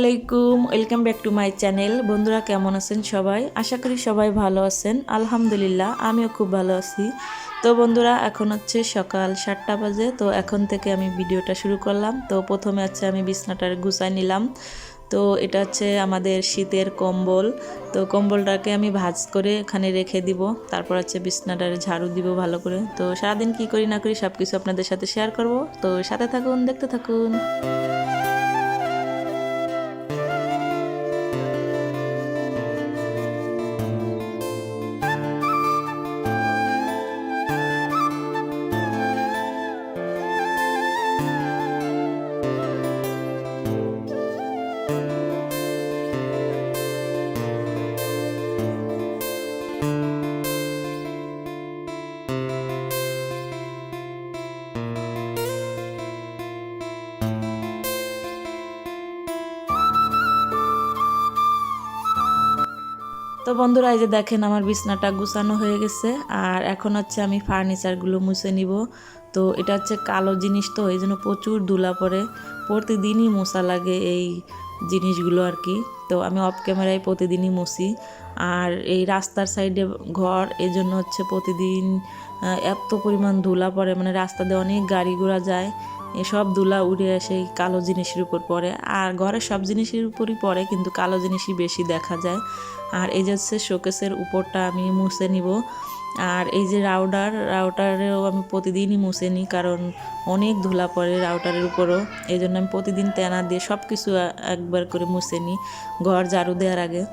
আলাইকুম, welcome back to my channel. বন্ধুরা কেমন আছেন সবাই? আশা করি সবাই ভালো আছেন। আলহামদুলিল্লাহ আমিও খুব ভালো আছি। তো বন্ধুরা এখন হচ্ছে সকাল 7টা বাজে। তো এখন থেকে আমি ভিডিওটা শুরু করলাম। তো প্রথমে হচ্ছে আমি বিছনাটা গুছাই নিলাম। তো এটা হচ্ছে আমাদের শীতের কম্বল। তো কম্বলটাকে আমি ভাঁজ করে এখানে রেখে দিব। তারপর হচ্ছে বিছনাটার ঝাড়ু দিব ভালো করে। তো সারাদিন কি করি না করি সব কিছু আপনাদের সাথে শেয়ার করব। তো সাথে থাকুন, দেখতে থাকুন। তো বন্ধুরা এই যে দেখেন আমার বিছনাটা গুছানো হয়ে গেছে। আর এখন হচ্ছে আমি ফার্নিচারগুলো মুছে নিব। তো এটা হচ্ছে কালো জিনিস, তো এই জন্য প্রচুর ধুলা পড়ে, প্রতিদিনই মোছা লাগে এই জিনিসগুলো আর কি। তো আমি অফ ক্যামেরায় প্রতিদিনই মুছি। আর এই রাস্তার সাইডে ঘর, এই জন্য হচ্ছে প্রতিদিন এত পরিমাণ ধুলা পড়ে, মানে রাস্তা দিয়ে অনেক গাড়ি ঘোড়া যায়, এসব ধুলা উড়ে আসে এই কালো জিনিসের উপর পড়ে। আর ঘরের সব জিনিসের উপরই পড়ে, কিন্তু কালো জিনিসই বেশি দেখা যায়। আর এই যে হচ্ছে শোকেসের উপরটা আমি মুছে নিব। আর এই যে রাউটারেও আমি প্রতিদিনই মুছে নিই, কারণ অনেক ধুলা পড়ে রাউটারের উপরও। এই জন্য আমি প্রতিদিন তেনা দিয়ে সব কিছু একবার করে মুছে নিই ঘর ঝাড়ু দেওয়ার আগে।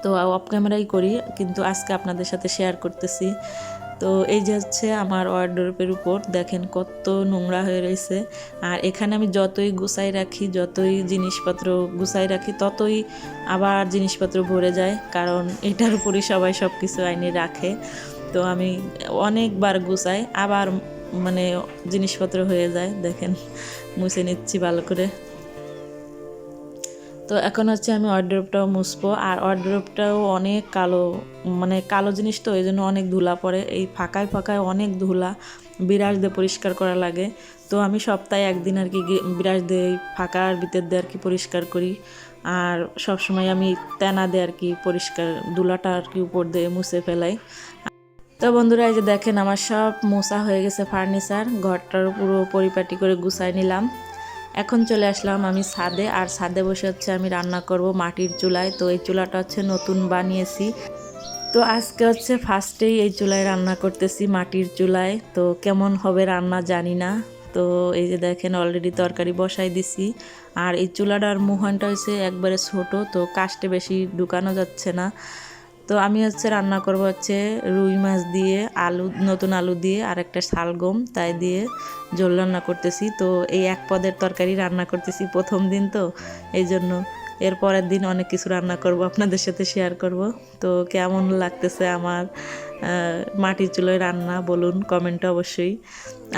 তো অফ ক্যামেরাই করি, কিন্তু আজকে আপনাদের সাথে শেয়ার করতেছি। তো এই যে হচ্ছে আমার ওয়ারড্রোবের উপর দেখেন কত নোংরা হয়ে রয়েছে। আর এখানে আমি যতই গুছাই রাখি, যতই জিনিসপত্র গুছাই রাখি, ততই আবার জিনিসপত্র ভরে যায়, কারণ এটার উপরই সবাই সব কিছু আইনে রাখে। তো আমি অনেকবার গুছাই, আবার মানে জিনিসপত্র হয়ে যায়। দেখেন মুছে নিচ্ছি ভালো করে। তো এখন হচ্ছে আমি ওয়ারড্রোবটাও মুছবো। আর ওয়ারড্রোবটাও অনেক কালো, মানে কালো জিনিস, তো এই জন্য অনেক ধুলা পড়ে, এই ফাঁকায় ফাঁকায় অনেক ধুলা, বিরাশ দিয়ে পরিষ্কার করা লাগে। তো আমি সপ্তাহে একদিন আর কি বিরাশ দিয়ে ফাঁকার ভিতর দিয়ে আর কি পরিষ্কার করি। আর সবসময় আমি তেনা দিয়ে আর কি পরিষ্কার ধুলাটা আর কি উপর দিয়ে মুছে ফেলাই। তো বন্ধুরা এই যে দেখেন আমার সব মোছা হয়ে গেছে ফার্নিচার, ঘরটার পুরো পরিপাটি করে গুছাই নিলাম। এখন চলে আসলাম আমি ছাদে। আর ছাদে বসে হচ্ছে আমি রান্না করব মাটির চুলায়। তো এই চুলাটা হচ্ছে নতুন বানিয়েছি। তো আজকে হচ্ছে ফার্স্টেই এই চুলায় রান্না করতেছি, মাটির চুলায়। তো কেমন হবে রান্না জানি না। তো এই যে দেখেন অলরেডি তরকারি বসাই দিছি। আর এই চুলাটার মুহানটা হচ্ছে একবারে ছোট, তো কাস্টে বেশি ঢুকানো যাচ্ছে না। তো আমি হচ্ছে রান্না করব হচ্ছে রুই মাছ দিয়ে, আলু, নতুন আলু দিয়ে, আর একটা শালগম তাই দিয়ে ঝোল রান্না করতেছি। তো এই এক পদের তরকারি রান্না করতেছি প্রথম দিন, তো এই জন্য এর পরের দিন অনেক কিছু রান্না করব, আপনাদের সাথে শেয়ার করব। তো কেমন লাগতেছে আমার মাটির চুলোয় রান্না বলুন কমেন্টে অবশ্যই।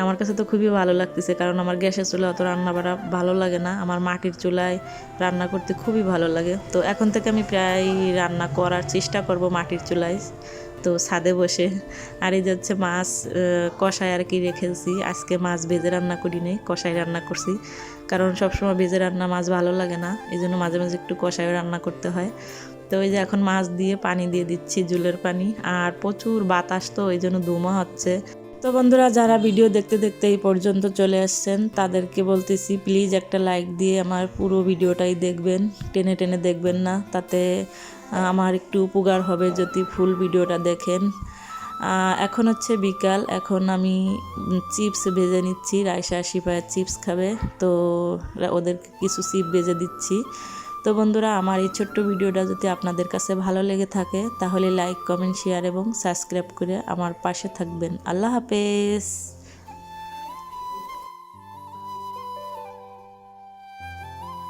আমার কাছে তো খুবই ভালো লাগতেছে, কারণ আমার গ্যাসের চুলা অত রান্না বাড়া ভালো লাগে না, আমার মাটির চুলায় রান্না করতে খুবই ভালো লাগে। তো এখন থেকে আমি প্রায় রান্না করার চেষ্টা করব মাটির চুলায়, তো ছাদে বসে। আর এই যে হচ্ছে মাছ কষায় আর কি রেখেছি, আজকে মাছ ভেজে রান্না করি নাই, কষায় রান্না করছি, কারণ সবসময় ভেজে রান্না মাছ ভালো লাগে না, এই জন্য মাঝে মাঝে একটু কষায় রান্না করতে হয়। তো ওই যে এখন মাছ দিয়ে পানি দিয়ে দিচ্ছি, জুলের পানি। আর প্রচুর বাতাস, তো এই জন্য ধুমা হচ্ছে। তো বন্ধুরা যারা ভিডিও দেখতে দেখতে এই পর্যন্ত চলে আসছেন, তাদেরকে বলতেছি প্লিজ একটা লাইক দিয়ে আমার পুরো ভিডিওটাই দেখবেন, টেনে টেনে দেখবেন না, তাতে আমার একটু উপকার হবে যদি ফুল ভিডিওটা দেখেন। এখন হচ্ছে বিকাল, এখন আমি চিপস ভেজে নিচ্ছি, রায়সা শিফায়ের চিপস খাবে, তো ওদেরকে কিছু চিপস ভেজে দিচ্ছি। তো বন্ধুরা আমার এই ছোট্ট ভিডিওটা যদি আপনাদের কাছে ভালো লেগে থাকে, তাহলে লাইক, কমেন্ট, শেয়ার এবং সাবস্ক্রাইব করে আমার পাশে থাকবেন। আল্লাহ হাফেজ।